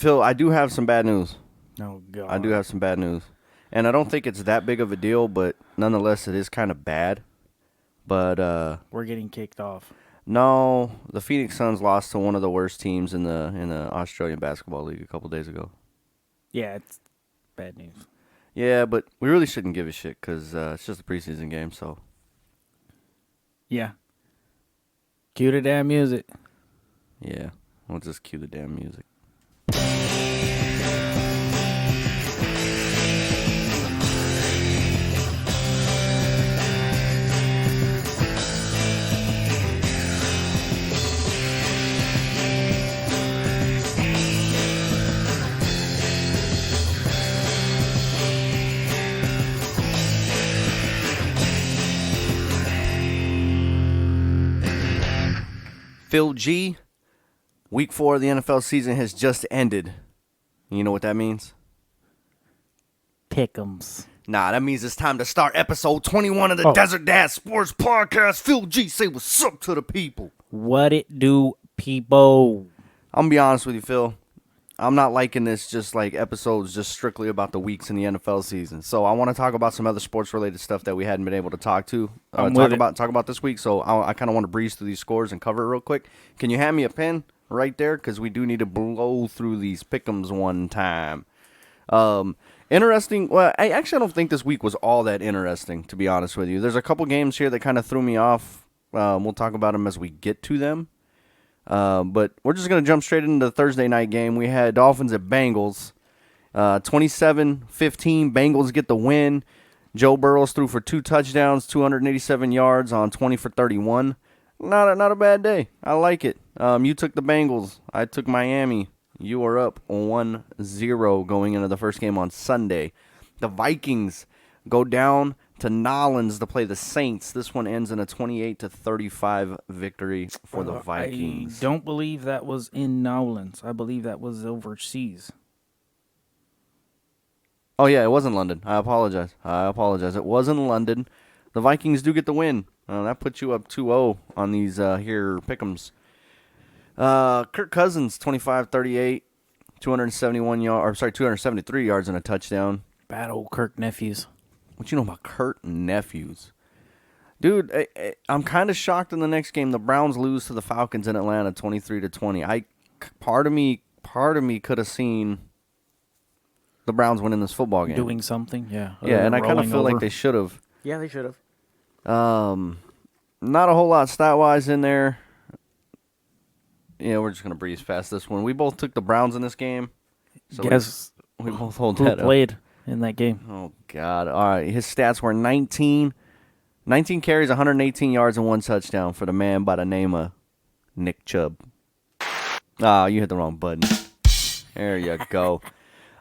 Phil, I do have some bad news. Oh, God. I do have some bad news. And I don't think it's that big of a deal, but nonetheless, it is kind of bad. But We're getting kicked off. no, the Phx Suns lost to one of the worst teams in the Australian Basketball League a couple days ago. Yeah, it's bad news. Yeah, but we really shouldn't give a shit because it's just a preseason game, so. Yeah. Cue the damn music. Yeah, we'll just cue the damn music. Phil G, week 4 of the NFL season has just ended. You know what that means? Pick'ems. Nah, that means it's time to start episode 21 of the Desert Dad Sports Podcast. Phil G, say what's up to the people. What it do, people? I'm going to be honest with you, Phil. I'm not liking this just like episodes just strictly about the weeks in the NFL season. So I want to talk about some other sports-related stuff that we hadn't been able to talk about this week. So I kind of want to breeze through these scores and cover it real quick. Can you hand me a pen right there? Because we do need to blow through these pick'ems one time. Interesting. Well, I don't think this week was all that interesting, to be honest with you. There's a couple games here that kind of threw me off. We'll talk about them as we get to them. But we're just going to jump straight into the Thursday night game. We had Dolphins at Bengals. 27-15, Bengals get the win. Joe Burrows threw for 2 touchdowns, 287 yards on 20 for 31. Not a bad day. I like it. You took the Bengals. I took Miami. You are up 1-0 going into the first game on Sunday. The Vikings go down to Nolans to play the Saints. This one ends in a 28-35 victory for the Vikings. I don't believe that was in Nolans. I believe that was overseas. Oh, yeah, it was in London. I apologize. It was in London. The Vikings do get the win. That puts you up 2-0 on these here pick'ems. Kirk Cousins, 25-38, 273 yards and a touchdown. Bad old Kirk nephews. What you know about Kurt nephews? Dude, I'm kind of shocked in the next game. The Browns lose to the Falcons in Atlanta 23-20. Part of me could have seen the Browns winning this football game. Doing something, yeah. Yeah, and I kind of feel like they should have. Yeah, they should have. Not a whole lot stat-wise in there. Yeah, we're just going to breeze past this one. We both took the Browns in this game. So Guess we both hold who that up. played in that game? Oh, God. All right, his stats were 19 carries, 118 yards, and 1 touchdown for the man by the name of Nick Chubb. Ah, you hit the wrong button. There you go.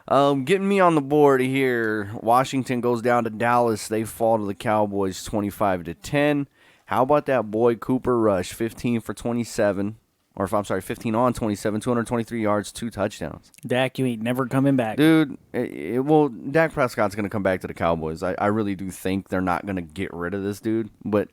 Getting me on the board here. Washington goes down to Dallas. They fall to the Cowboys 25-10. How about that boy Cooper Rush, 15 for 27. Or, 15 on 27, 223 yards, 2 touchdowns. Dak, you ain't never coming back. Dude, Dak Prescott's going to come back to the Cowboys. I really do think they're not going to get rid of this dude. But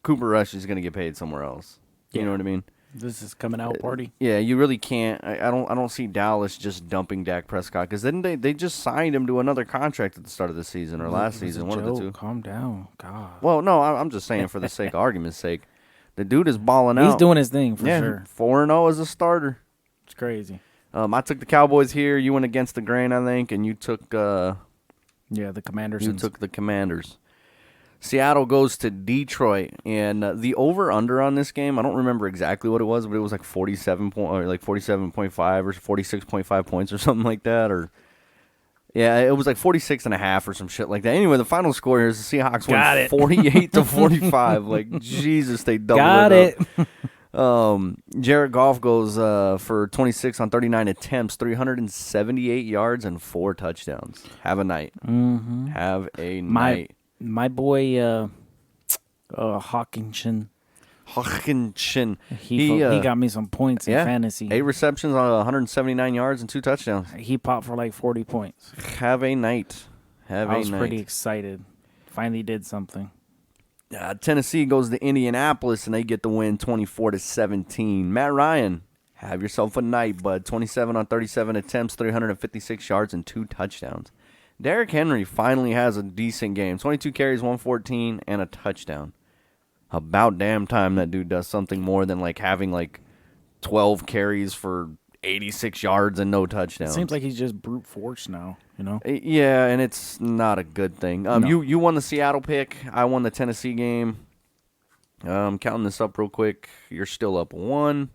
Cooper Rush is going to get paid somewhere else. You know what I mean? This is coming out party. Yeah, you really can't. I don't see Dallas just dumping Dak Prescott because then they just signed him to another contract at the start of the season or last season, one of the two. Calm down, God. Well, no, I'm just saying for the sake of argument's sake, the dude is balling out. He's doing his thing for sure. 4-0 as a starter. It's crazy. I took the Cowboys here. You went against the grain, I think, and you took. The Commanders. You took the Commanders. Seattle goes to Detroit, and the over/under on this game, I don't remember exactly what it was, but it was like 47.5 or 46.5 points or something like that, it was like 46.5 or some shit like that. Anyway, the final score here is the Seahawks win 48-45. Like Jesus, they doubled it up. Jared Goff goes for 26 on 39 attempts, 378 yards and 4 touchdowns. Have a night. Mm-hmm. Have a night. My boy Hawkinson. He got me some points in fantasy. 8 receptions on 179 yards and 2 touchdowns. He popped for like 40 points. Have a night. I was pretty excited. Finally did something. Tennessee goes to Indianapolis, and they get the win 24-17. Matt Ryan Have yourself a night, bud. 27 on 37 attempts, 356 yards, and 2 touchdowns. Derrick Henry finally has a decent game. 22 carries, 114, and a touchdown. About damn time that dude does something more than like having like 12 carries for 86 yards and no touchdowns. It seems like he's just brute force now, you know? Yeah, and it's not a good thing. No. You won the Seattle pick. I won the Tennessee game. Counting this up real quick. You're still up 1.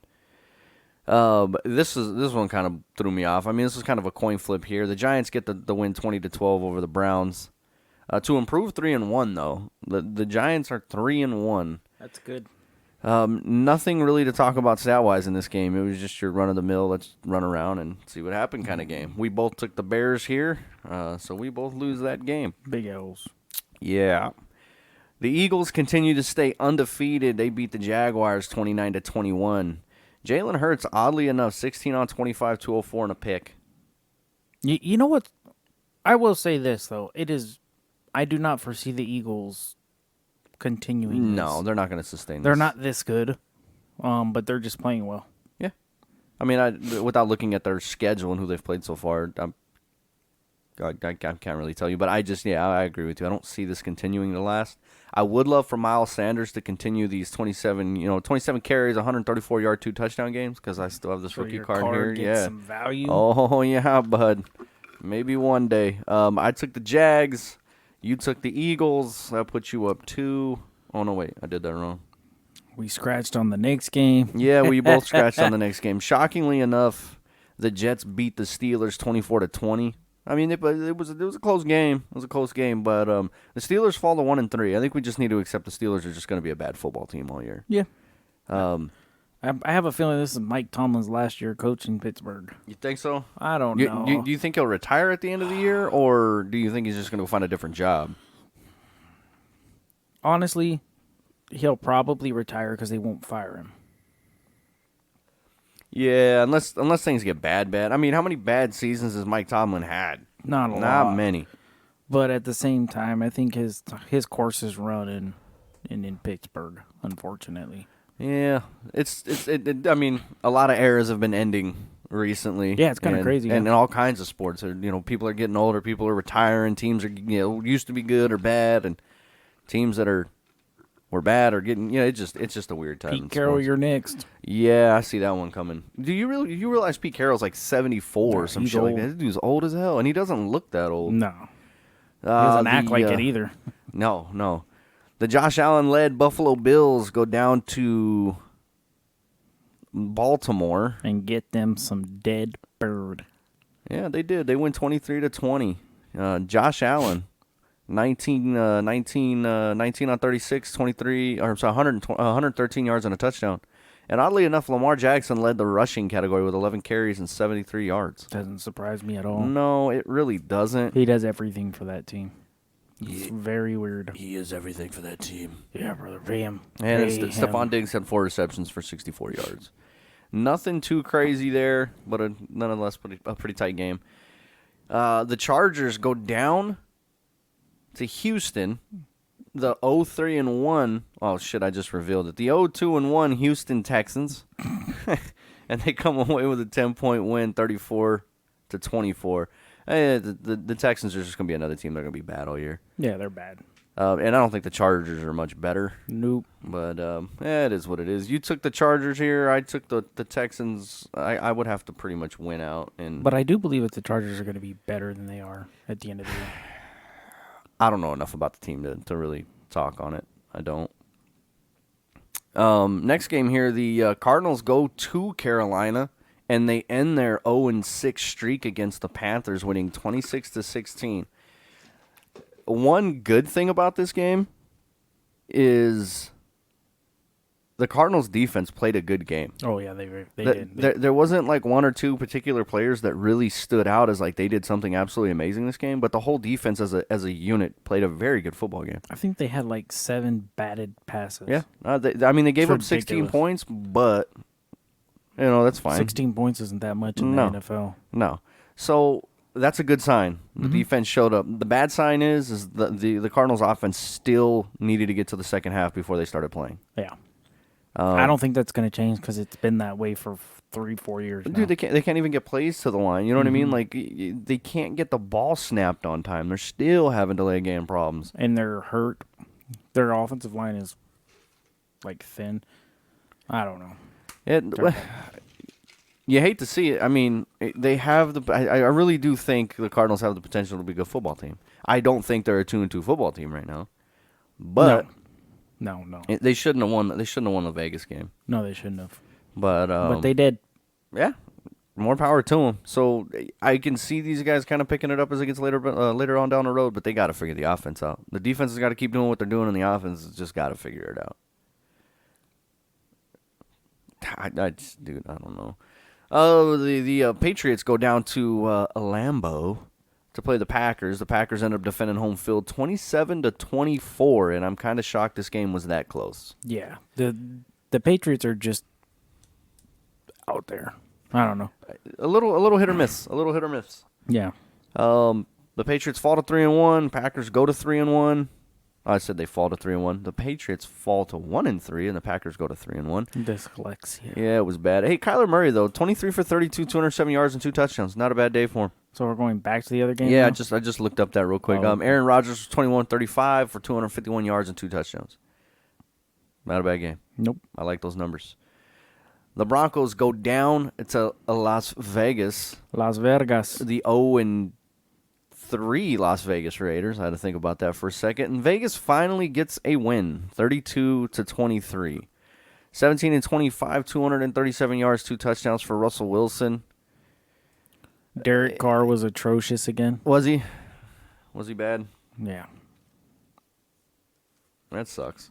But this one kind of threw me off. I mean, this is kind of a coin flip here. The Giants get the win 20-12 over the Browns. To improve 3-1 though. The Giants are 3-1. That's good. Nothing really to talk about stat-wise in this game. It was just your run-of-the-mill, let's run around and see what happened kind of game. We both took the Bears here, so we both lose that game. Big L's. Yeah. The Eagles continue to stay undefeated. They beat the Jaguars 29-21. Jalen Hurts, oddly enough, 16 on 25, 204 and a pick. You know what? I will say this, though. I do not foresee the Eagles continuing this. No, they're not going to sustain this. They're not this good, but they're just playing well. Yeah. I mean, without looking at their schedule and who they've played so far, I can't really tell you. But I agree with you. I don't see this continuing to last. I would love for Miles Sanders to continue these 27 carries, 134-yard, 2 touchdown games because I still have this rookie card here. Gets some value. Oh, yeah, bud. Maybe one day. I took the Jags. You took the Eagles. That put you up 2. Oh, no, wait. I did that wrong. We scratched on the next game. Yeah, we both scratched on the next game. Shockingly enough, the Jets beat the Steelers 24-20. I mean, it was a close game. It was a close game, but the Steelers fall to 1-3. I think we just need to accept the Steelers are just going to be a bad football team all year. Yeah. I have a feeling this is Mike Tomlin's last year coaching Pittsburgh. You think so? I don't know. Do you think he'll retire at the end of the year, or do you think he's just going to go find a different job? Honestly, he'll probably retire because they won't fire him. Yeah, unless things get bad. I mean, how many bad seasons has Mike Tomlin had? Not a lot. Not many. But at the same time, I think his course is run in Pittsburgh, unfortunately. Yeah, I mean, a lot of eras have been ending recently. Yeah, it's kind of crazy. And in all kinds of sports, people are getting older, people are retiring, teams are used to be good or bad, and teams that were bad are getting it's just a weird time. Pete Carroll, you're next. Yeah, I see that one coming. Do you realize Pete Carroll's like 74 or some shit like that? This dude's old as hell, and he doesn't look that old. No, he doesn't act like it either. No. The Josh Allen-led Buffalo Bills go down to Baltimore. And get them some dead bird. Yeah, they did. They win 23-20. Josh Allen, 19 on 36, 23, 113 yards and a touchdown. And oddly enough, Lamar Jackson led the rushing category with 11 carries and 73 yards. Doesn't surprise me at all. No, it really doesn't. He does everything for that team. It's very weird. He is everything for that team. Yeah, brother. Pay him. And Stephon Diggs had 4 receptions for 64 yards. Nothing too crazy there, but nonetheless a pretty tight game. The Chargers go down to Houston. The 0-3-1. Oh, shit, I just revealed it. The 0-2-1 Houston Texans. And they come away with a 10-point win, 34-24. The Texans are just going to be another team. They're going to be bad all year. Yeah, they're bad. And I don't think the Chargers are much better. Nope. But it is what it is. You took the Chargers here. I took the Texans. I would have to pretty much win out. But I do believe that the Chargers are going to be better than they are at the end of the year. I don't know enough about the team to really talk on it. I don't. Next game here, the Cardinals go to Carolina. And they end their 0-6 streak against the Panthers, winning 26-16. One good thing about this game is the Cardinals' defense played a good game. Oh, yeah, they did. There wasn't like one or two particular players that really stood out as like they did something absolutely amazing this game, but the whole defense as a unit played a very good football game. I think they had like 7 batted passes. Yeah. They gave up 16 points, but... that's fine. 16 points isn't that much in the NFL. No. So that's a good sign. The defense showed up. The bad sign is the Cardinals' offense still needed to get to the second half before they started playing. Yeah. I don't think that's going to change because it's been that way for 3-4 years now. Dude, they can't even get plays to the line. You know what I mean? Like, they can't get the ball snapped on time. They're still having delay game problems. And they're hurt. Their offensive line is, like, thin. I don't know. You hate to see it. I mean, they have the. I really do think the Cardinals have the potential to be a good football team. I don't think they're a 2-2 football team right now, but no. They shouldn't have won. They shouldn't have won the Vegas game. No, they shouldn't have. But they did. Yeah, more power to them. So I can see these guys kind of picking it up as it gets later on down the road. But they got to figure the offense out. The defense has got to keep doing what they're doing, and the offense has just got to figure it out. I don't know. The Patriots go down to Lambeau to play the Packers. The Packers end up defending home field 27-24, and I'm kind of shocked this game was that close. Yeah, the Patriots are just out there. I don't know. A little hit or miss. A little hit or miss. Yeah. The Patriots fall to 3-1. Packers go to 3-1. I said they fall to 3-1. The Patriots fall to 1-3, and the Packers go to 3-1. Dyslexia. Yeah, it was bad. Hey, Kyler Murray though, 23 for 32, 207 yards and 2 touchdowns. Not a bad day for him. So we're going back to the other game. Yeah, now? I just looked up that real quick. Oh, okay. Aaron Rodgers was 21-35 for 251 yards and 2 touchdowns. Not a bad game. Nope. I like those numbers. The Broncos go down to Las Vegas. Las Vegas. The 0-3 Las Vegas Raiders. I had to think about that for a second. And Vegas finally gets a win, 32-23. 17-25, 237 yards, 2 touchdowns for Russell Wilson. Derek Carr was atrocious again. Was he? Was he bad? Yeah. That sucks.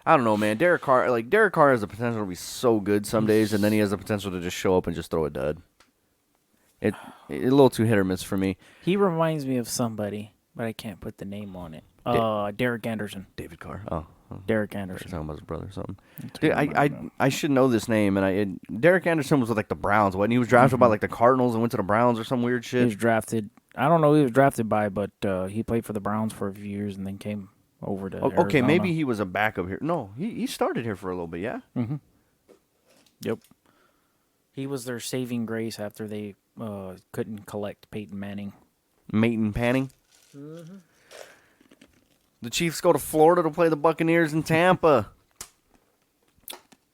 I don't know, man. Derek Carr has the potential to be so good some days, and then he has the potential to just show up and just throw a dud. A little too hit or miss for me. He reminds me of somebody, but I can't put the name on it. Derek Anderson. David Carr. Oh. Derek Anderson. Talking about his brother or something. Dude, I should know this name. And Derek Anderson was with like the Browns, wasn't he? He was drafted by like the Cardinals and went to the Browns or some weird shit. He was drafted. I don't know who he was drafted by, but he played for the Browns for a few years and then came over to Arizona. Okay, maybe he was a backup here. No, he started here for a little bit, yeah? Mm-hmm. Yep. He was their saving grace after they couldn't collect Peyton Manning. Peyton Panning? Mm-hmm. The Chiefs go to Florida to play the Buccaneers in Tampa.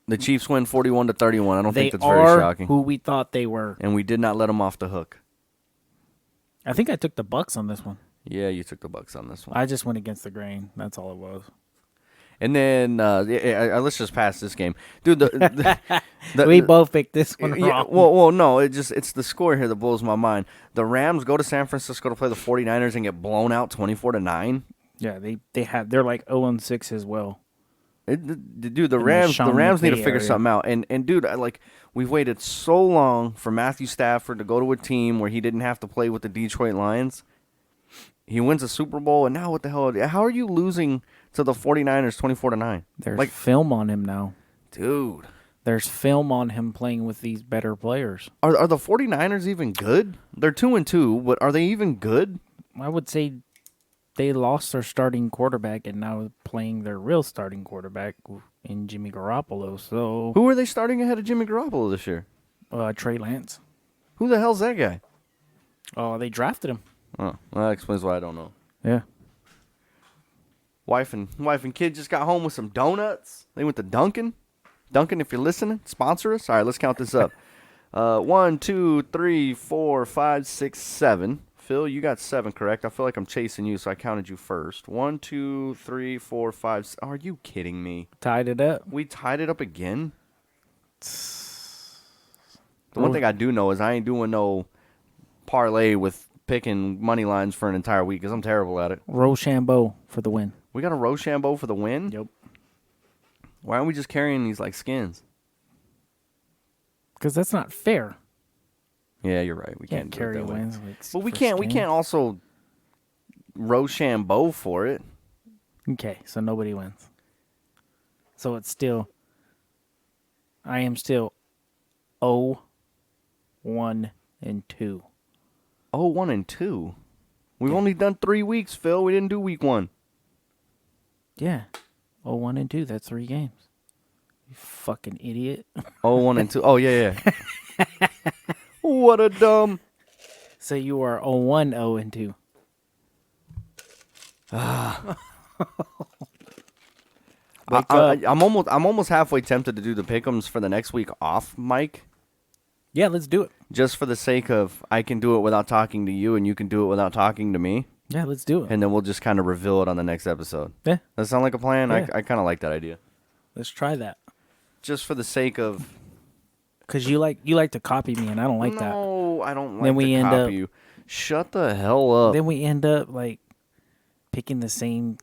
The Chiefs win 41-31. I don't think that's very shocking. Who we thought they were. And we did not let them off the hook. I think I took the Bucs on this one. Yeah, you took the Bucs on this one. I just went against the grain. That's all it was. And then let's just pass this game, dude. We both picked this one wrong. Yeah, well, no, it's the score here that blows my mind. The Rams go to San Francisco to play the 49ers and get blown out 24-9. Yeah, they're like 0-6 as well. Dude, the Rams need to figure something out. And dude, we've waited so long for Matthew Stafford to go to a team where he didn't have to play with the Detroit Lions. He wins a Super Bowl, and now what the hell? How are you losing to the 49ers 24-9? There's film on him now. Dude. There's film on him playing with these better players. Are the 49ers even good? They're 2-2, but are they even good? I would say they lost their starting quarterback and now playing their real starting quarterback in Jimmy Garoppolo. So who are they starting ahead of Jimmy Garoppolo this year? Trey Lance. Who the hell's that guy? Oh, they drafted him. Oh, well, that explains why I don't know. Yeah. Wife and kid just got home with some donuts. They went to Dunkin'. Dunkin', if you're listening, sponsor us. All right, let's count this up. 1, 2, 3, 4, 5, 6, 7. Phil, you got 7 correct. I feel like I'm chasing you, so I counted you first. 1, 2, 3, 4, 5. Are you kidding me? Tied it up. We tied it up again? The one thing I do know is I ain't doing no parlay with picking money lines for an entire week because I'm terrible at it. Rochambeau for the win. We got a Rochambeau for the win? Yep. Why aren't we just carrying these like skins? Because that's not fair. Yeah, you're right. We can't carry do it that wins. way. But we can't also Rochambeau for it. Okay, so nobody wins. So it's still, I am still 0-1-2. 0-1-2. We've only done 3 weeks, Phil. We didn't do week 1. Yeah. 0-1-2. That's 3 games. You fucking idiot. 0-1-2. Oh, yeah. What a dumb. So you are 0-1, 0-2. Wake up. I'm almost halfway tempted to do the pick'ems for the next week off, Mike. Yeah, let's do it. Just for the sake of I can do it without talking to you, and you can do it without talking to me. Yeah, let's do it. And then we'll just kind of reveal it on the next episode. Yeah. That sound like a plan? Yeah. I kind of like that idea. Let's try that. Just for the sake of... Because you like to copy me, and I don't like that. No, I don't like Then we to end copy up- you. Shut the hell up. Then we end up, like, picking the same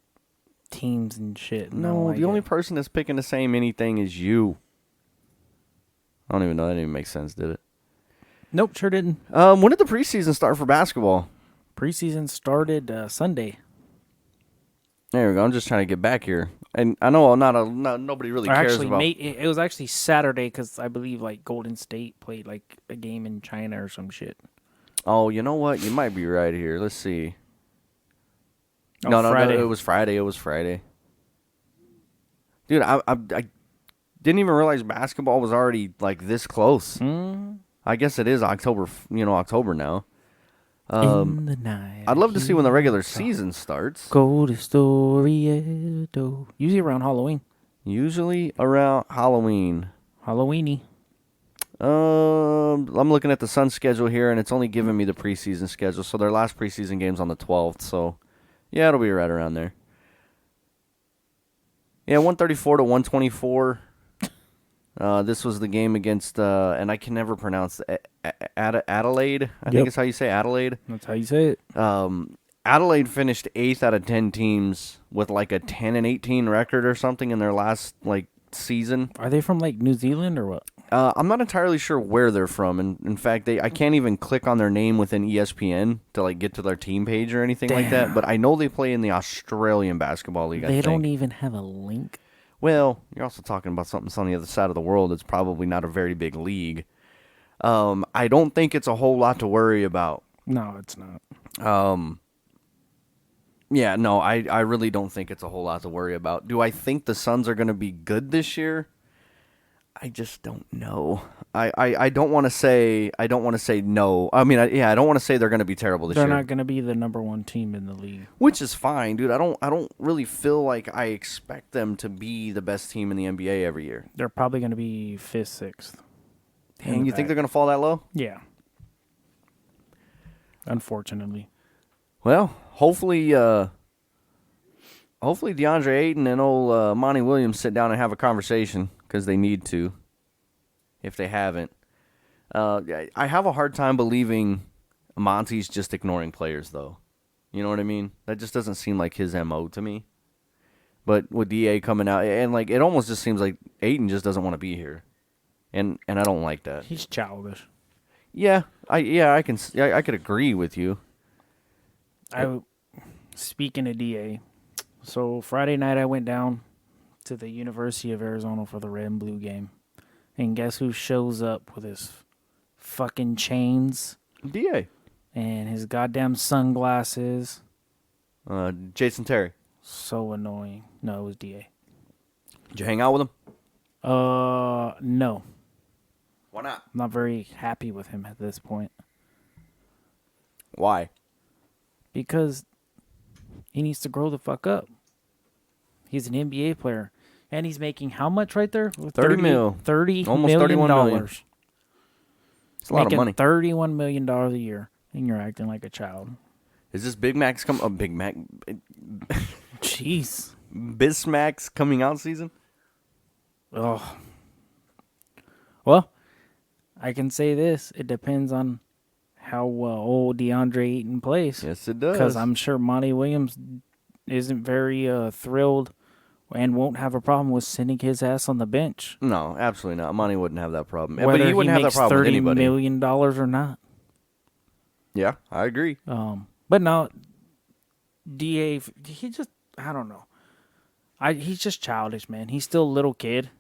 teams and shit. And I don't No, like the only it. person that's picking the same anything is you. I don't even know. That didn't even make sense, did it? Nope, sure didn't. When did the preseason start for basketball? Preseason started Sunday. There we go. I'm just trying to get back here. And I know nobody really Or cares actually, about... it was actually Saturday because I believe like Golden State played like a game in China or some shit. Oh, you know what? You might be right here. Let's see. Oh, No, Friday. it was Friday. It was Friday. Dude, I didn't even realize basketball was already like this close. I guess it is October now. In the night. I'd love to see when the regular season starts. Go to Storiedo. Usually around Halloween. Usually around Halloween. Halloweeny. I'm looking at the Suns schedule here, and it's only giving me the preseason schedule. So their last preseason game's on the 12th. So, yeah, it'll be right around there. Yeah, 134 to 124. This was the game against, and I can never pronounce Adelaide. I think Yep. it's how you say Adelaide. That's how you say it. Adelaide finished 8th out of 10 teams with like a 10-18 record or something in their last like season. Are they from like New Zealand or what? I'm not entirely sure where they're from, and in fact, I can't even click on their name within ESPN to like get to their team page or anything like that. Damn. But I know they play in the Australian Basketball League. They I don't think. even have a link. Well, you're also talking about something that's on the other side of the world. It's probably not a very big league. I don't think it's a whole lot to worry about. No, it's not. Yeah, no, I really don't think it's a whole lot to worry about. Do I think the Suns are going to be good this year? I just don't know. I don't want to say no. I mean, I don't want to say they're going to be terrible this They're year. not going to be the number one team in the league. Which is fine, dude. I don't really feel like I expect them to be the best team in the NBA every year. They're probably going to be 5th, 6th. Dang, you think they're going to fall that low? Yeah. Unfortunately. Well, hopefully DeAndre Ayton and old Monty Williams sit down and have a conversation because they need to. If they haven't, I have a hard time believing Monty's just ignoring players, though. You know what I mean? That just doesn't seem like his MO to me. But with DA coming out, and like it almost just seems like Ayton just doesn't want to be here, and I don't like that. He's childish. Yeah, I could agree with you. Speaking of DA, so Friday night I went down to the University of Arizona for the red and blue game. And guess who shows up with his fucking chains DA. and his goddamn sunglasses? Jason Terry. So annoying. No, it was DA. Did you hang out with him? No. Why not? I'm not very happy with him at this point. Why? Because he needs to grow the fuck up. He's an NBA player. And he's making how much right there? 30 mil. $30 Almost million. 31 million. It's a lot of money. $31 million a year. And you're acting like a child. Is this Big Mac's Big Mac? Jeez. Bismack's coming out season? Oh. Well, I can say this. It depends on how old DeAndre Ayton plays. Yes, it does. Because I'm sure Monty Williams isn't very thrilled and won't have a problem with sending his ass on the bench. No, absolutely not. Money wouldn't have that problem. Whether But he wouldn't have that makes problem with $30 anybody. million or not. Yeah, I agree. But no, DA, he just, I don't know. He's just childish, man. He's still a little kid.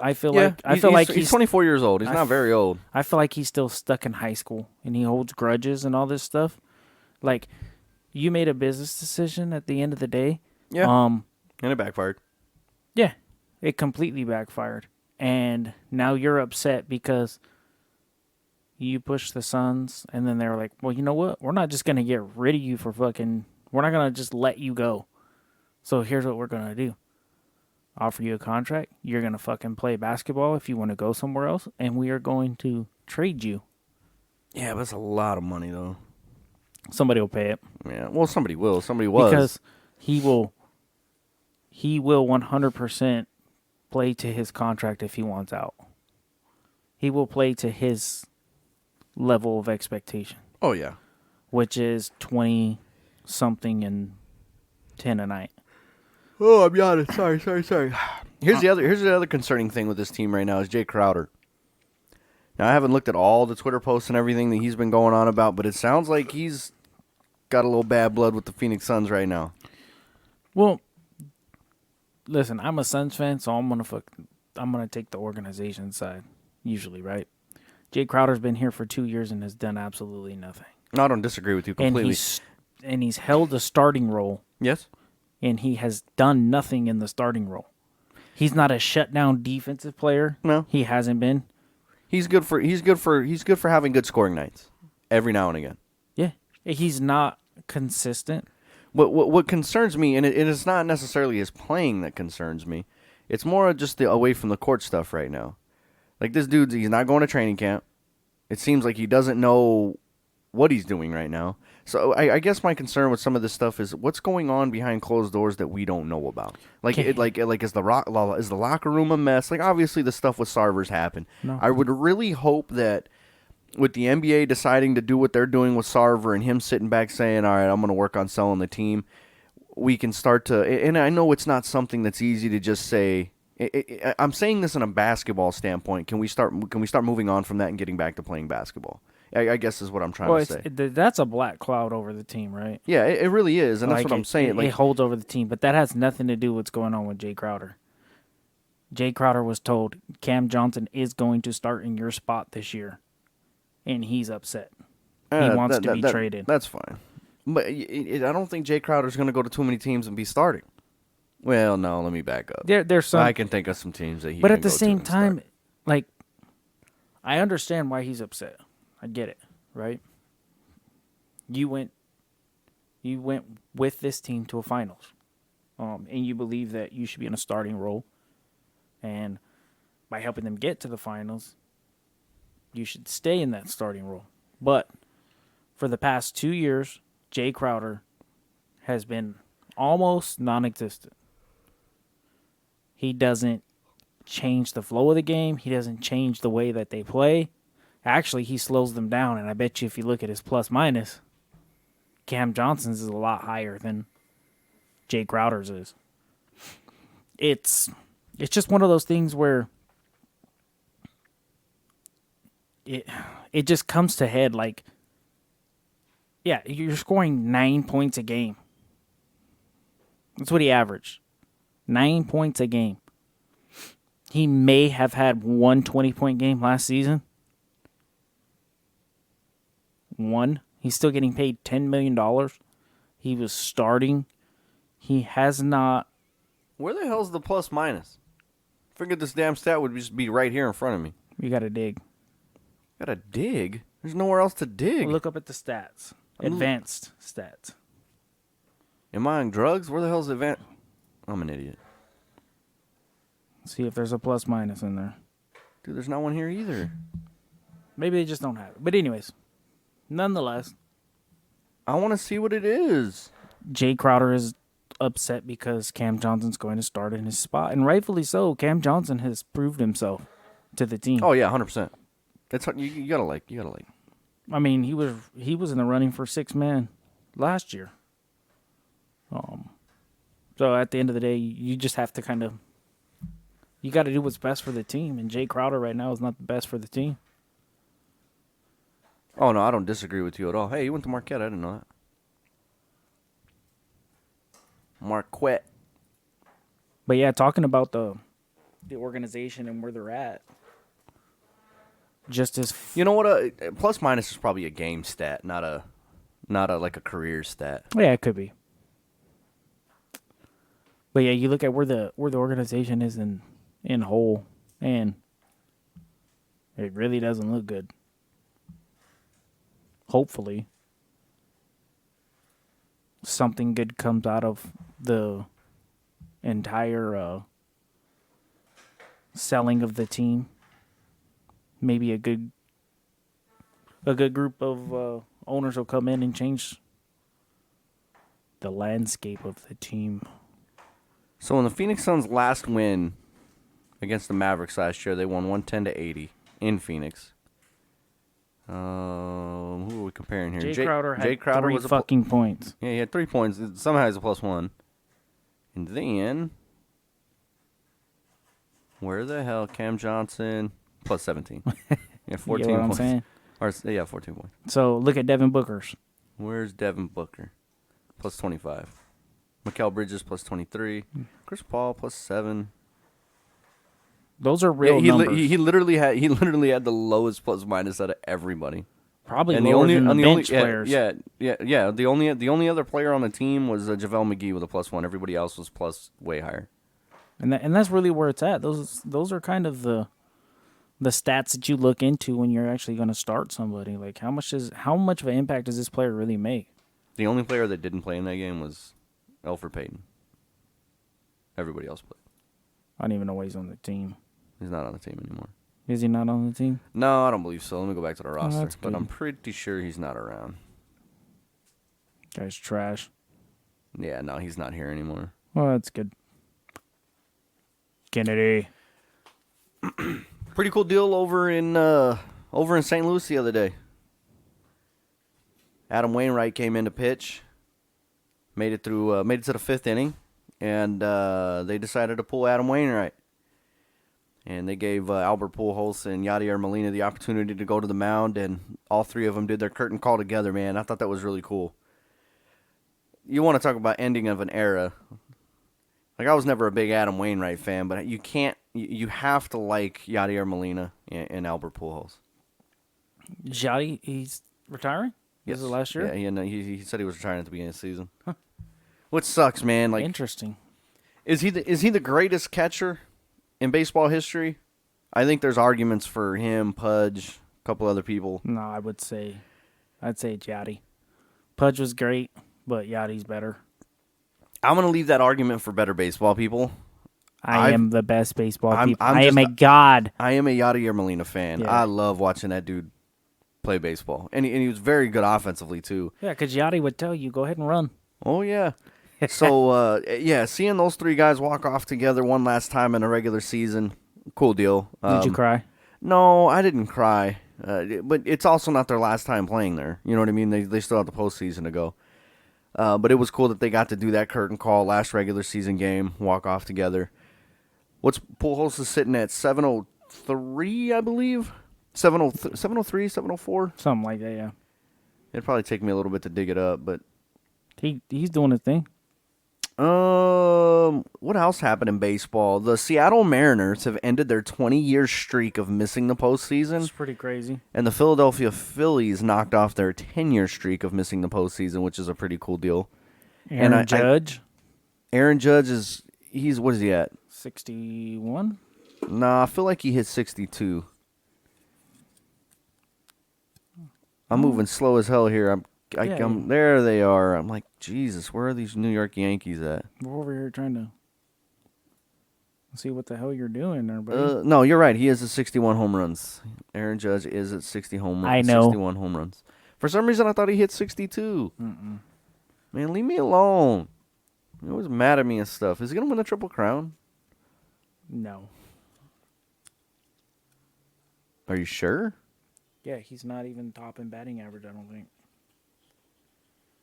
I feel like he's 24 years old. He's not very old. I feel like he's still stuck in high school and he holds grudges and all this stuff. Like, you made a business decision at the end of the day. Yeah. And it backfired. Yeah, it completely backfired. And now you're upset because you push the Suns, and then they were like, well, you know what? We're not just going to get rid of you for fucking... We're not going to just let you go. So here's what we're going to do. Offer you a contract. You're going to fucking play basketball if you want to go somewhere else, and we are going to trade you. Yeah, but it's a lot of money, though. Somebody will pay it. Yeah, well, somebody will. Somebody was. Because he will 100% play to his contract if he wants out. He will play to his level of expectation. Oh, yeah. Which is 20-something and 10 a night. Oh, I'm yawning. Sorry. Here's the other concerning thing with this team right now is Jay Crowder. Now, I haven't looked at all the Twitter posts and everything that he's been going on about, but it sounds like he's got a little bad blood with the Phx Suns right now. Well, listen, I'm a Suns fan, so I'm gonna take the organization side usually, right? Jay Crowder's been here for 2 years and has done absolutely nothing. No, I don't disagree with you completely. And he's held a starting role. Yes. And he has done nothing in the starting role. He's not a shutdown defensive player. No, he hasn't been. He's good for having good scoring nights every now and again. Yeah, he's not consistent. What concerns me, and it's not necessarily his playing that concerns me. It's more just the away from the court stuff right now. Like this dude, he's not going to training camp. It seems like he doesn't know what he's doing right now. So I guess my concern with some of this stuff is what's going on behind closed doors that we don't know about. Like is the locker room a mess? Like obviously the stuff with Sarver's happened. No. I would really hope that with the NBA deciding to do what they're doing with Sarver and him sitting back saying, "All right, I'm going to work on selling the team," we can start to. And I know it's not something that's easy to just say. I'm saying this in a basketball standpoint. Can we start moving on from that and getting back to playing basketball? I guess is what I'm trying to say. That's a black cloud over the team, right? Yeah, it really is, and that's what I'm saying. It holds over the team, but that has nothing to do with what's going on with Jay Crowder. Jay Crowder was told Cam Johnson is going to start in your spot this year, and he's upset. He wants to be traded. That's fine. But I don't think Jay Crowder's going to go to too many teams and be starting. Well, no, let me back up. There's some. I can think of some teams that he. But can at the go same to time, like, I understand why he's upset. I get it, right? You went with this team to a finals, and you believe that you should be in a starting role, and by helping them get to the finals, you should stay in that starting role. But for the past 2 years, Jay Crowder has been almost non-existent. He doesn't change the flow of the game. He doesn't change the way that they play. Actually, he slows them down, and I bet you if you look at his plus-minus, Cam Johnson's is a lot higher than Jay Crowder's is. It's just one of those things where it just comes to head like, yeah, you're scoring 9 points a game. That's what he averaged. 9 points a game. He may have had one 20-point game last season. One. He's still getting paid $10 million. He was starting. He has not. Where the hell's the plus minus? Figured this damn stat would just be right here in front of me. You got to dig. Got to dig? There's nowhere else to dig. Look up at the stats. Advanced stats. Am I on drugs? Where the hell's advanced? I'm an idiot. See if there's a plus minus in there. Dude, there's not one here either. Maybe they just don't have it. But anyways, nonetheless, I want to see what it is. Jay Crowder is upset because Cam Johnson's going to start in his spot. And rightfully so. Cam Johnson has proved himself to the team. Oh, yeah, 100%. That's you gotta like. I mean, he was in the running for 6 man last year. So at the end of the day, you just have to kind of, you got to do what's best for the team. And Jay Crowder right now is not the best for the team. Oh, no, I don't disagree with you at all. Hey, you went to Marquette. I didn't know that. Marquette. But yeah, talking about the organization and where they're at. Just as you know what, plus minus is probably a game stat, not a like a career stat. Yeah, it could be. But yeah, you look at where the organization is in whole, and it really doesn't look good. hopefully, something good comes out of the entire selling of the team. Maybe a good group of owners will come in and change the landscape of the team. So in the Phoenix Suns' last win against the Mavericks last year, they won 110-80 in Phoenix. Who are we comparing here? Jay Crowder had 3 fucking points. Yeah, he had 3 points. Somehow he's a +1. And then, where the hell, Cam Johnson, +17. Yeah, 14 You know what points. I'm saying? Yeah, 14 points. So look at Devin Booker's. Where's Devin Booker? +25. Mikal Bridges +23. Chris Paul +7. Those are real numbers. He literally had the lowest +- out of everybody. Probably and lower than the bench players. Yeah. The only other player on the team was JaVale McGee with a +1. Everybody else was plus way higher. And that's really where it's at. Those are kind of the stats that you look into when you're actually going to start somebody. Like how much of an impact does this player really make? The only player that didn't play in that game was Elfrid Payton. Everybody else played. I don't even know why he's on the team. He's not on the team anymore. Is he not on the team? No, I don't believe so. Let me go back to the roster. That's But good. I'm pretty sure he's not around. Guy's trash. Yeah, no, he's not here anymore. Well, that's good. Kennedy. Pretty cool deal over in St. Louis the other day. Adam Wainwright came in to pitch, made it to the 5th inning, and they decided to pull Adam Wainwright. And they gave Albert Pujols and Yadier Molina the opportunity to go to the mound, and all 3 of them did their curtain call together, man. I thought that was really cool. You want to talk about ending of an era. Like, I was never a big Adam Wainwright fan, but you have to like Yadier Molina and Albert Pujols. Yadi, he's retiring? Yes. This is last year? Yeah, he said he was retiring at the beginning of the season. Huh. Which sucks, man. Like, interesting. Is he the greatest catcher in baseball history? I think there's arguments for him, Pudge, a couple other people. No, I'd say Yadi. Pudge was great, but Yadi's better. I'm going to leave that argument for better baseball people. I am the best baseball people. I am a god. I am a Yadier Molina fan. Yeah. I love watching that dude play baseball. And he was very good offensively, too. Yeah, because Yadi would tell you, go ahead and run. Oh, yeah. So, seeing those 3 guys walk off together one last time in a regular season, cool deal. Did you cry? No, I didn't cry. But it's also not their last time playing there. You know what I mean? They still have the postseason to go. But it was cool that they got to do that curtain call last regular season game, walk off together. Pujols is sitting at 703, I believe? 703, 704? Something like that, yeah. It'd probably take me a little bit to dig it up, but... He's doing his thing. What else happened in baseball? The Seattle Mariners have ended their 20-year streak of missing the postseason. It's pretty crazy. And the Philadelphia Phillies knocked off their 10-year streak of missing the postseason, which is a pretty cool deal. Aaron Judge? Aaron Judge what is he at? 61? Nah, I feel like he hit 62. I'm moving slow as hell here. I'm there they are. I'm like, Jesus, where are these New York Yankees at? We're over here trying to see what the hell you're doing there, buddy. No, you're right. He is at 61 home runs. Aaron Judge is at 60 home runs. I know. 61 home runs. For some reason, I thought he hit 62. Mm-mm. Man, leave me alone. You're always mad at me and stuff. Is he going to win the Triple Crown? No. Are you sure? Yeah, he's not even top in batting average, I don't think.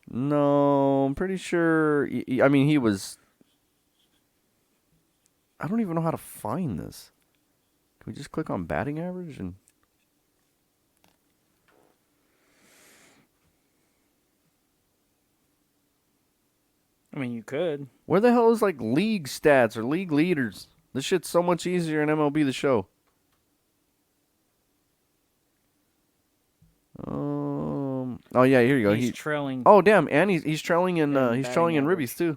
No, I'm pretty sure. I mean, he was... I don't even know how to find this. Can we just click on batting average and... I mean, you could. Where the hell is, like, league stats or league leaders? This shit's so much easier in MLB The Show. Oh yeah, here you go. He's trailing. Oh damn, and he's trailing in ribbies too.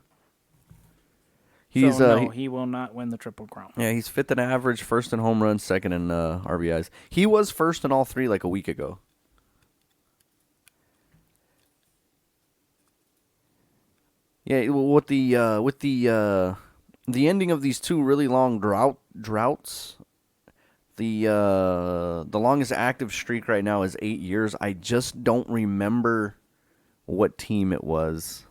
He's he will not win the Triple Crown. Yeah, he's 5th in average, 1st in home runs, 2nd in RBIs. He was 1st in all 3 like a week ago. Yeah, the ending of these two really long droughts. The longest active streak right now is 8 years. I just don't remember what team it was,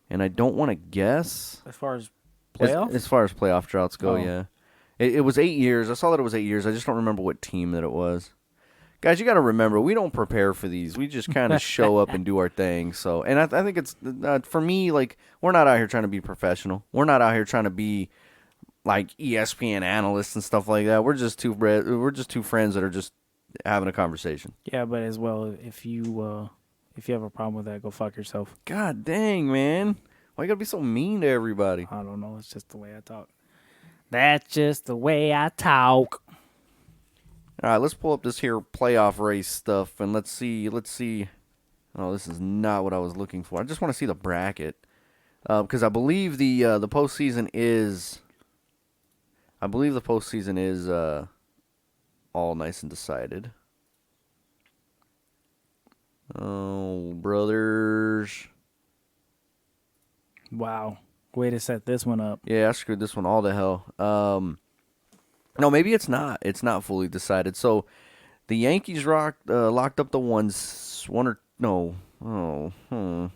and I don't want to guess. As far as As, playoff? as far as playoff droughts go, Oh. yeah, it was 8 years. I saw that it was 8 years. I just don't remember what team that it was. Guys, you got to remember, we don't prepare for these. We just kind of show up and do our thing. So, and I think it's for me, like, we're not out here trying to be professional. We're not out here trying to be like ESPN analysts and stuff like that. We're just two friends that are just having a conversation. Yeah, but as well, if you have a problem with that, go fuck yourself. God dang, man. Why you gotta be so mean to everybody? I don't know. It's just the way I talk. That's just the way I talk. All right, let's pull up this here playoff race stuff and let's see. Oh, this is not what I was looking for. I just want to see the bracket because I believe the postseason is. I believe the postseason is all nice and decided. Oh, brothers. Wow. Way to set this one up. Yeah, I screwed this one all to hell. No, maybe it's not. It's not fully decided. So, the Yankees locked up the one or no. Oh, All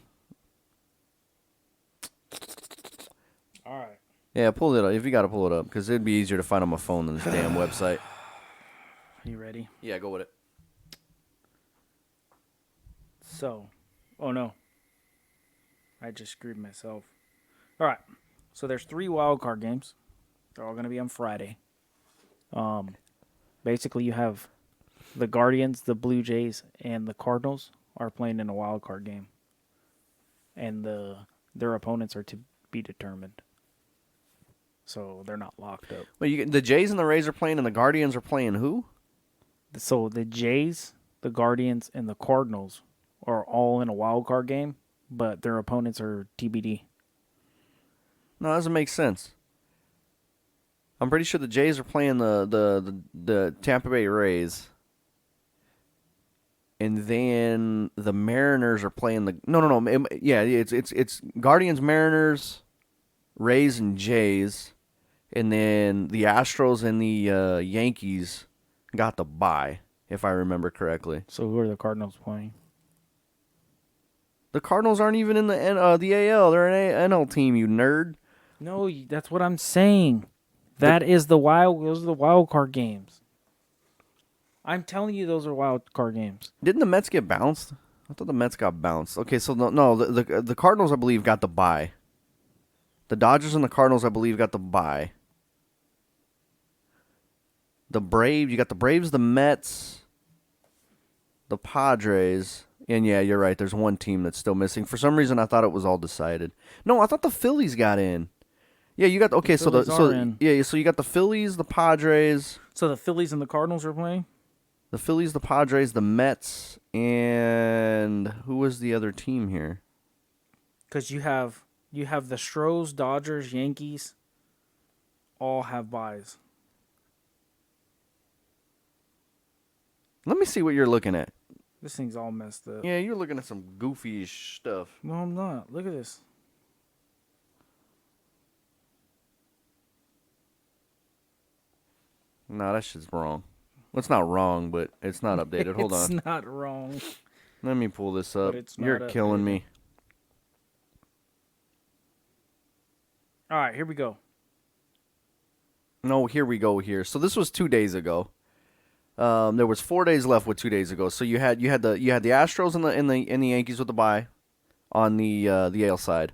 right. Yeah, pull it up. If you got to pull it up, because it'd be easier to find on my phone than this damn website. Are you ready? Yeah, go with it. So, oh no. I just screwed myself. All right. So there's 3 wild card games. They're all going to be on Friday. Basically you have the Guardians, the Blue Jays, and the Cardinals are playing in a wild card game. And their opponents are to be determined. So they're not locked up. Well, the Jays and the Rays are playing, and the Guardians are playing who? So the Jays, the Guardians, and the Cardinals are all in a wild card game, but their opponents are TBD. No, that doesn't make sense. I'm pretty sure the Jays are playing the Tampa Bay Rays. And then the Mariners are playing the no. Yeah, it's Guardians, Mariners, Rays, and Jays. And then the Astros and the Yankees got the bye, if I remember correctly. So who are the Cardinals playing? The Cardinals aren't even in the AL. They're an NL team, you nerd. No, that's what I'm saying. Those are the wild card games. I'm telling you, those are wild card games. Didn't the Mets get bounced? I thought the Mets got bounced. Okay, so the Cardinals, I believe, got the bye. The Dodgers and the Cardinals, I believe, got the bye. The Braves, you got the Braves, the Mets, the Padres, and yeah, you're right. There's one team that's still missing. For some reason, I thought it was all decided. No, I thought the Phillies got in. Yeah, you got so you got the Phillies, the Padres. So the Phillies and the Cardinals are playing? The Phillies, the Padres, the Mets, and who was the other team here? Because you have the Stros, Dodgers, Yankees, all have byes. Let me see what you're looking at. This thing's all messed up. Yeah, you're looking at some goofy stuff. No, I'm not. Look at this. No, that shit's wrong. Well, it's not wrong, but it's not updated. Hold on. It's not wrong. Let me pull this up. It's not You're killing updated. me. All right, here we go. No, here we go here. So this was 2 days ago. There was 4 days left with 2 days ago. So you had the Astros and the Yankees with the bye on the AL side.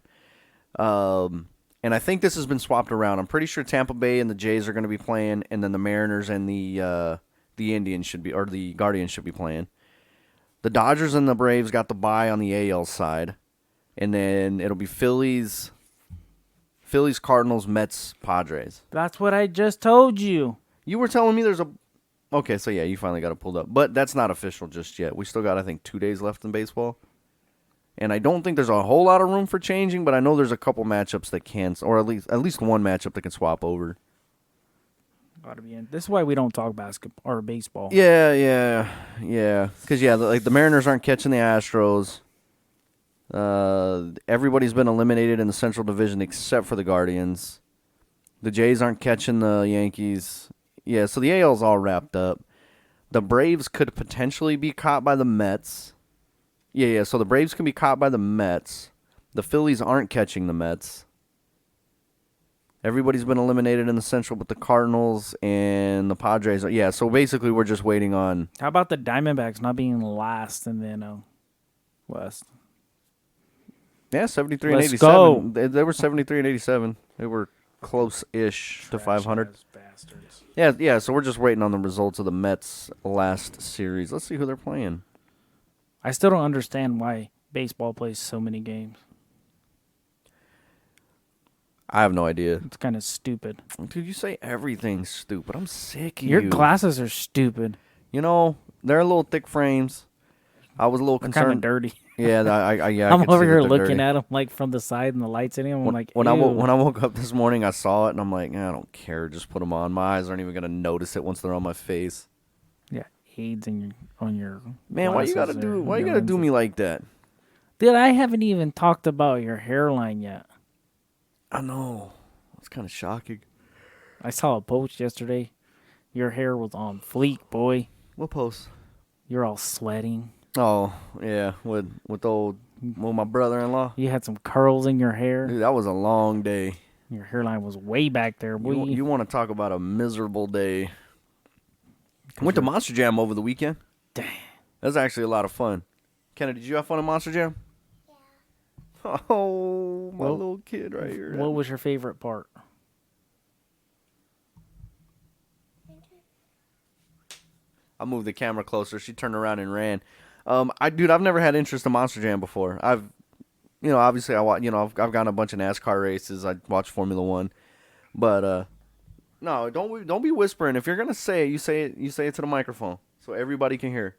And I think this has been swapped around. I'm pretty sure Tampa Bay and the Jays are going to be playing, and then the Mariners and the Indians or the Guardians should be playing. The Dodgers and the Braves got the bye on the AL side, and then it'll be Phillies, Cardinals, Mets, Padres. That's what I just told you. You were telling me there's a... Okay, so yeah, you finally got it pulled up. But that's not official just yet. We still got, I think, 2 days left in baseball. And I don't think there's a whole lot of room for changing, but I know there's a couple matchups that can, or at least one matchup that can swap over. Gotta be in. This is why we don't talk basketball or baseball. Yeah. Because, the Mariners aren't catching the Astros. Everybody's been eliminated in the Central Division except for the Guardians. The Jays aren't catching the Yankees. Yeah, so the AL's all wrapped up. The Braves could potentially be caught by the Mets. Yeah, so the Braves can be caught by the Mets. The Phillies aren't catching the Mets. Everybody's been eliminated in the Central, but the Cardinals and the Padres are. Yeah, so basically we're just waiting on. How about the Diamondbacks not being last and then West? Yeah, 73 Let's and 87. go. They were 73 and 87. They were close-ish to 500. Trash-ass bastards. Yeah, so we're just waiting on the results of the Mets' last series. Let's see who they're playing. I still don't understand why baseball plays so many games. I have no idea. It's kind of stupid. Dude, you say everything's stupid. I'm sick of Your you. glasses are stupid. You know, they're a little thick frames. I was a little They're kind of concerned. dirty. Yeah, I'm could over see here that they're looking dirty. at them like from the side and the lights in them. I'm like, when ew. I woke up this morning, I saw it and I'm like, I don't care. Just put them on. My eyes aren't even gonna notice it once they're on my face. Yeah, AIDS on your Man, why you gotta glasses or why you your gotta do lenses. me like that? Dude, I haven't even talked about your hairline yet. I know. It's kind of shocking. I saw a post yesterday. Your hair was on fleek, boy. What post? You're all sweating. Oh yeah, with my brother-in-law. You had some curls in your hair. Dude, that was a long day. Your hairline was way back there, boy. You want to talk about a miserable day? Went to Monster Jam over the weekend. Damn. That was actually a lot of fun. Kenna, did you have fun at Monster Jam? Yeah. Oh, my little kid right here. What was your favorite part? I moved the camera closer. She turned around and ran. I've never had interest in Monster Jam before. Obviously I've gone a bunch of NASCAR races. I watched Formula One, but no, don't be whispering. If you're gonna say it, you say it to the microphone so everybody can hear.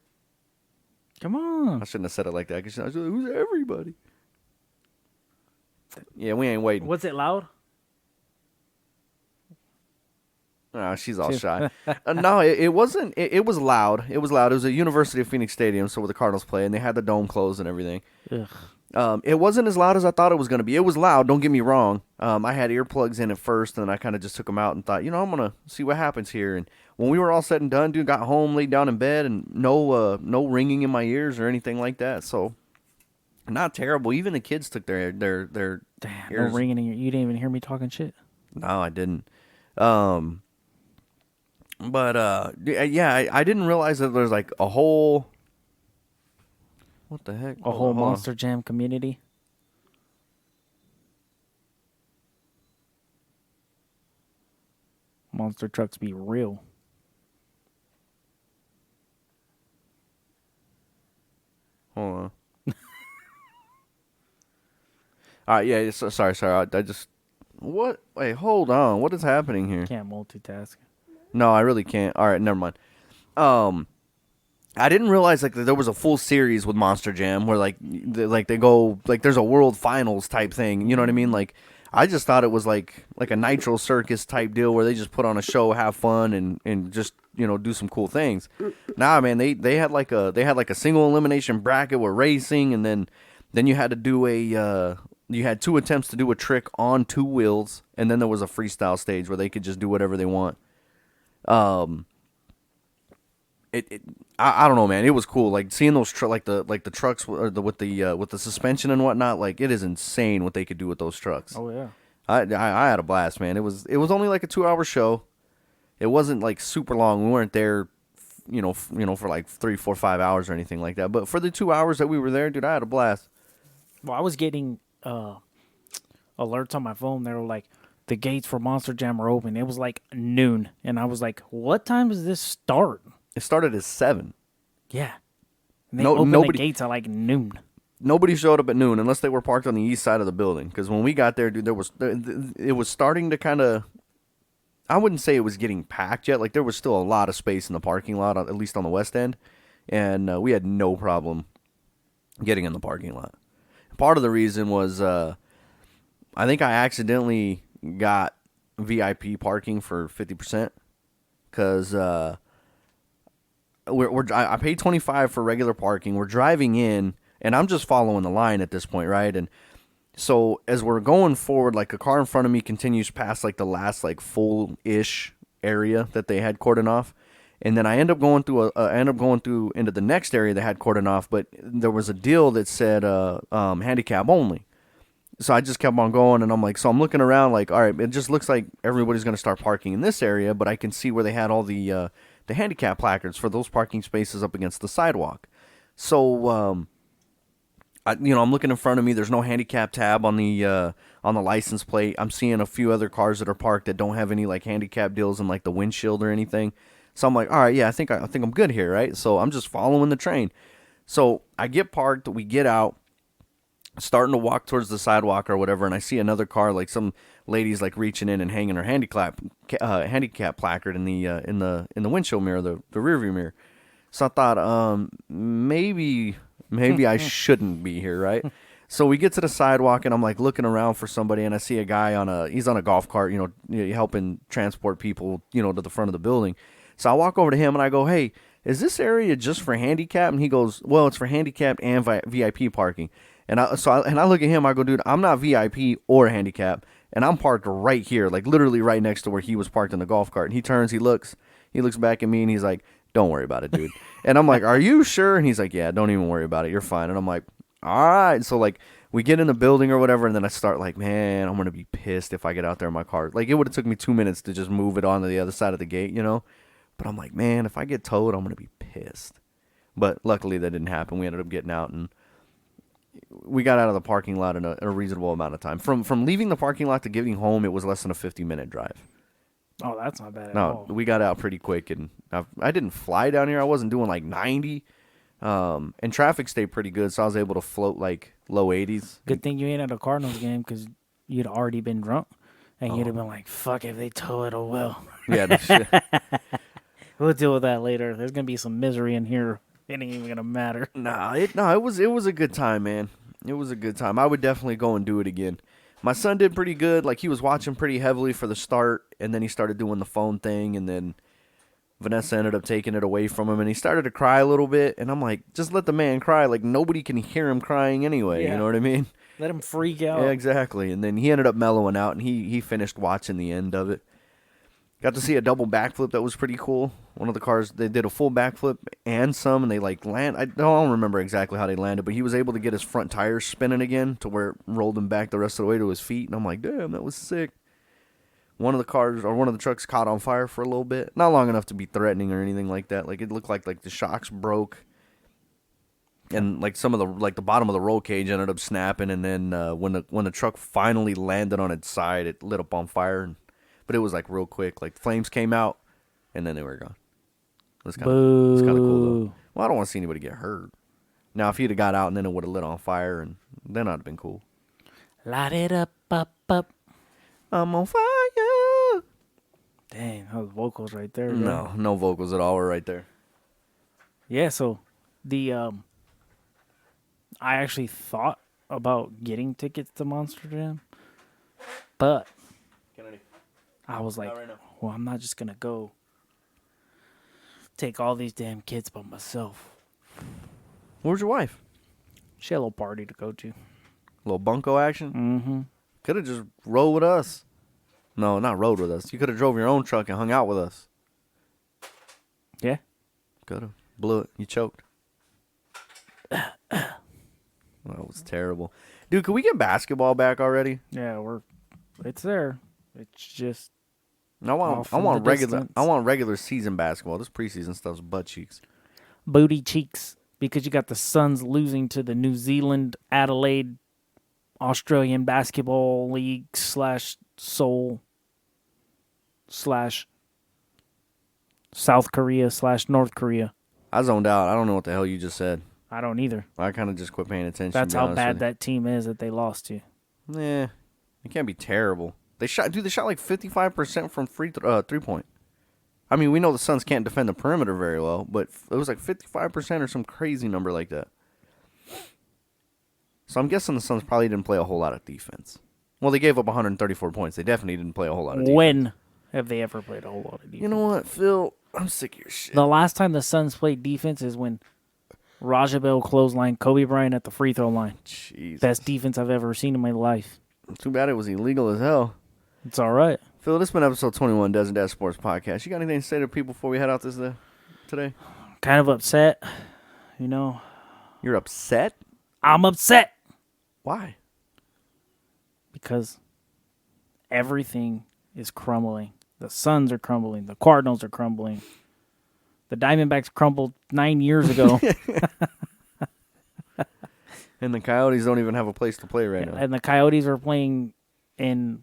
Come on. I shouldn't have said it like that. Cause I was like, who's everybody? Yeah, we ain't waiting. Was it loud? Oh, she's all shy. No, it wasn't. It was loud. It was loud. It was at University of Phoenix Stadium, so where the Cardinals play, and they had the dome closed and everything. Ugh. It wasn't as loud as I thought it was going to be. It was loud, don't get me wrong. I had earplugs in at first, and then I kind of just took them out and thought, I'm going to see what happens here. And when we were all said and done, dude, got home, laid down in bed, and no ringing in my ears or anything like that. So, not terrible. Even the kids took their Damn, ears. no ringing in your. You didn't even hear me talking shit. No, I didn't. But yeah, I didn't realize that there's like a whole. What the heck? A whole Monster Jam community. Monster trucks be real. Hold on. All right, yeah. Sorry. I just. What? Wait, hold on. What is happening here? Can't multitask. No, I really can't. All right, never mind. I didn't realize like that there was a full series with Monster Jam where they go like there's a World Finals type thing. You know what I mean? Like I just thought it was like a Nitro Circus type deal where they just put on a show, have fun, and just do some cool things. Nah, man, they had like a single elimination bracket with racing, and then you had to do you had 2 attempts to do a trick on 2 wheels, and then there was a freestyle stage where they could just do whatever they want. I don't know, man. It was cool. Like seeing those the trucks with the suspension and whatnot. Like it is insane what they could do with those trucks. Oh yeah. I had a blast, man. It was only like a 2-hour show. It wasn't like super long. We weren't there, for like 3, 4, 5 hours or anything like that. But for the 2 hours that we were there, dude, I had a blast. Well, I was getting alerts on my phone. They were like, the gates for Monster Jam are open. It was like noon, and I was like, what time does this start? It started at 7. Yeah. And they opened the gates at like noon. Nobody showed up at noon unless they were parked on the east side of the building. Because when we got there, dude, it was starting to kind of. I wouldn't say it was getting packed yet. Like there was still a lot of space in the parking lot, at least on the west end, and we had no problem getting in the parking lot. Part of the reason was I think I accidentally got VIP parking for 50% because I paid $25 for regular parking. We're driving in. and I'm just following the line at this point, right? And so as we're going forward, like a car in front of me continues past like the last like full-ish area that they had cordoned off. And then I end up going through into the next area that had cordoned off, but there was a deal that said handicap only. So I just kept on going, and I'm like, so I'm looking around like, all right, it just looks like everybody's going to start parking in this area, but I can see where they had all the handicap placards for those parking spaces up against the sidewalk. So, I'm looking in front of me. There's no handicap tab on the license plate. I'm seeing a few other cars that are parked that don't have any like handicap deals in like the windshield or anything. So I'm like, all right, yeah, I think I'm good here, right? So I'm just following the train. So I get parked, we get out, starting to walk towards the sidewalk or whatever, and I see another car, like some lady's like reaching in and hanging her handicap placard in the windshield mirror, the rear view mirror. So I thought, maybe I shouldn't be here, right? So we get to the sidewalk, and I'm like looking around for somebody, and I see a guy he's on a golf cart, helping transport people, to the front of the building. So I walk over to him and I go, hey, is this area just for handicap? And he goes, well, it's for handicapped and VIP parking. And I look at him, I go, dude, I'm not VIP or handicap, and I'm parked right here, like literally right next to where he was parked in the golf cart. And he turns, he looks back at me, and he's like, don't worry about it, dude. And I'm like, are you sure? And he's like, yeah, don't even worry about it. You're fine. And I'm like, all right. So like we get in the building or whatever, and then I start like, man, I'm going to be pissed if I get out there in my car. Like it would have took me 2 minutes to just move it on to the other side of the gate, But I'm like, man, if I get towed, I'm going to be pissed. But luckily that didn't happen. We ended up getting out, and we got out of the parking lot in a reasonable amount of time. From leaving the parking lot to getting home, it was less than a 50-minute drive. Oh, that's not bad at all. No, we got out pretty quick, and I didn't fly down here. I wasn't doing like 90. And traffic stayed pretty good, so I was able to float like low 80s. Good thing you ain't at a Cardinals game because you'd already been drunk, and you'd have been like, fuck, if they tow it, oh well. Yeah, no shit. We'll deal with that later. There's going to be some misery in here. It ain't even going to matter. It was a good time, man. It was a good time. I would definitely go and do it again. My son did pretty good. Like, he was watching pretty heavily for the start, and then he started doing the phone thing, and then Vanessa ended up taking it away from him, and he started to cry a little bit, and I'm like, just let the man cry. Like, nobody can hear him crying anyway, Yeah. You know what I mean? Let him freak out. Yeah, exactly. And then he ended up mellowing out, and he finished watching the end of it. Got to see a double backflip that was pretty cool. One of the cars, they did a full backflip and some, and they like land. I don't remember exactly how they landed, but he was able to get his front tires spinning again to where it rolled him back the rest of the way to his feet. And I'm like, damn, that was sick. One of the trucks caught on fire for a little bit. Not long enough to be threatening or anything like that. Like, it looked like the shocks broke. And like some of the bottom of the roll cage ended up snapping, and then when the truck finally landed on its side, it lit up on fire. But it was like real quick. Like flames came out, and then they were gone. It was kind of cool though. Well, I don't want to see anybody get hurt. Now, if he'd have got out and then it would have lit on fire, and then I'd have been cool. Light it up, up, up. I'm on fire. Dang, those vocals right there. No vocals at all. We're right there. Yeah, so the I actually thought about getting tickets to Monster Jam, but I was like, well, I'm not just going to go take all these damn kids by myself. Where's your wife? She had a little party to go to. Little bunko action? Mm-hmm. Could have just rode with us. No, not rode with us. You could have drove your own truck and hung out with us. Yeah. Could have. Blew it. You choked. That was terrible. Dude, can we get basketball back already? Yeah, it's there. It's just I want regular season basketball. This preseason stuff's butt cheeks. Booty cheeks, because you got the Suns losing to the New Zealand Adelaide Australian Basketball League / Seoul / South Korea / North Korea. I zoned out. I don't know what the hell you just said. I don't either. I kind of just quit paying attention. That's how bad that team is that they lost to. Yeah, it can't be terrible. They shot like 55% from 3-point. I mean, we know the Suns can't defend the perimeter very well, but it was like 55% or some crazy number like that. So I'm guessing the Suns probably didn't play a whole lot of defense. Well, they gave up 134 points. They definitely didn't play a whole lot of defense. When have they ever played a whole lot of defense? You know what, Phil? I'm sick of your shit. The last time the Suns played defense is when Raja Bell clothesline, Kobe Bryant at the free throw line. Jeez. Best defense I've ever seen in my life. Too bad it was illegal as hell. It's all right. Phil, this has been episode 21 Desert Dad Sports Podcast. You got anything to say to people before we head out this today? Kind of upset, you know. You're upset? I'm upset Why? because everything is crumbling. The Suns are crumbling. The Cardinals are crumbling. The Diamondbacks crumbled 9 years ago. And the Coyotes don't even have a place to play right now. And the Coyotes are playing in,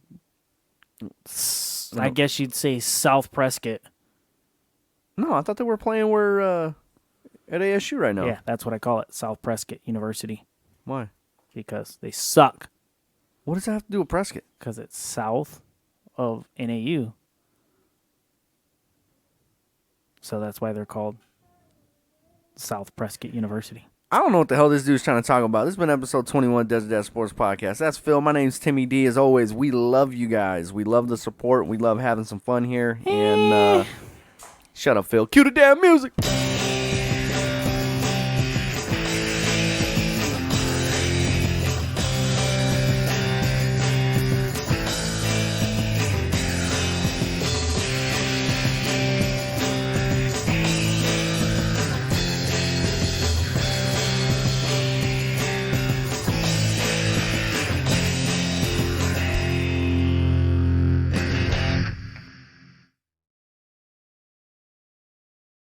I guess you'd say, South Prescott. No, I thought they were playing at ASU right now. Yeah, that's what I call it, South Prescott University, Why? because they suck. What does that have to do with Prescott? Because it's south of NAU. So that's why they're called South Prescott University. I don't know what the hell this dude's trying to talk about. This has been episode 21 Desert Dad Sports Podcast. That's Phil. My name's Timmy D. As always, we love you guys. We love the support. We love having some fun here. And shut up, Phil. Cue the damn music.